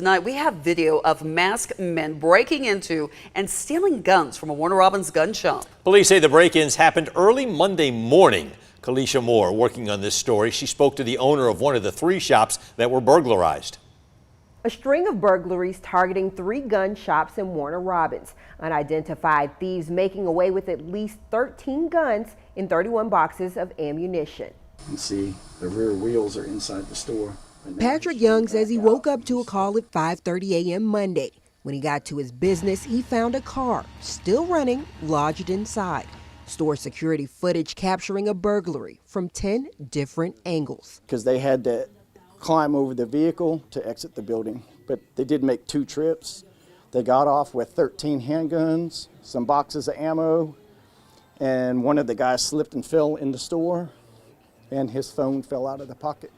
Tonight we have video of masked men breaking into and stealing guns from a Warner Robins gun shop. Police say the break-ins happened early Monday morning. Kalisha Moore working on this story. She spoke to the owner of one of the 3 shops that were burglarized. A string of burglaries targeting 3 gun shops in Warner Robins. Unidentified thieves making away with at least 13 guns in 31 boxes of ammunition. You can see the rear wheels are inside the store. Patrick Young says he woke up to a call at 5:30 a.m. Monday. When he got to his business, he found a car still running, lodged inside. Store security footage capturing a burglary from 10 different angles. Because they had to climb over the vehicle to exit the building, but they did make 2 trips. They got off with 13 handguns, some boxes of ammo, and one of the guys slipped and fell in the store, and his phone fell out of the pocket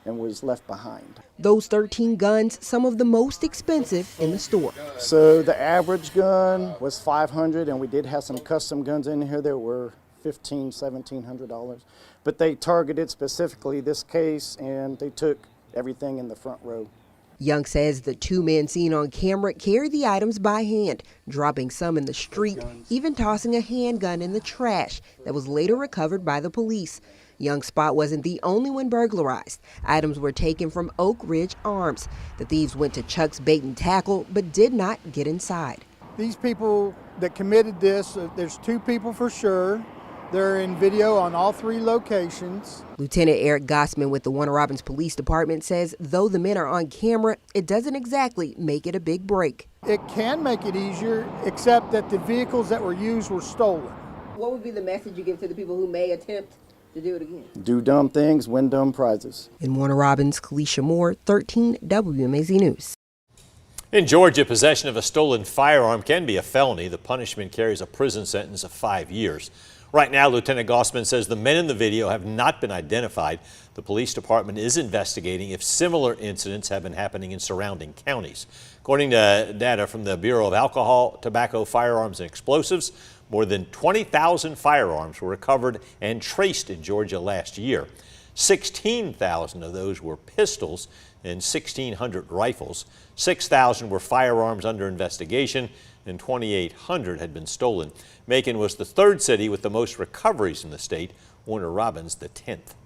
and was left behind. Those 13 guns, some of the most expensive in the store. So the average gun was $500, and we did have some custom guns in here that were $1,500, $1,700. But they targeted specifically this case, and they took everything in the front row. Young says the 2 men seen on camera carried the items by hand, dropping some in the street, even tossing a handgun in the trash that was later recovered by the police. Young's spot wasn't the only one burglarized. Items were taken from Oak Ridge Arms. The thieves went to Chuck's Bait and Tackle, but did not get inside. These people that committed this, there's 2 people for sure. They're in video on all 3 locations. Lieutenant Eric Gossman with the Warner Robins Police Department says though the men are on camera, it doesn't exactly make it a big break. It can make it easier, except that the vehicles that were used were stolen. What would be the message you give to the people who may attempt to do it again? Do dumb things, win dumb prizes. In Warner Robins, Kalisha Moore, 13 WMAZ News. In Georgia, possession of a stolen firearm can be a felony. The punishment carries a prison sentence of 5 years. Right now, Lieutenant Gossman says the men in the video have not been identified. The police department is investigating if similar incidents have been happening in surrounding counties. According to data from the Bureau of Alcohol, Tobacco, Firearms, and Explosives, more than 20,000 firearms were recovered and traced in Georgia last year. 16,000 of those were pistols and 1,600 rifles. 6,000 were firearms under investigation and 2,800 had been stolen. Macon was the 3rd city with the most recoveries in the state. Warner Robins the 10th.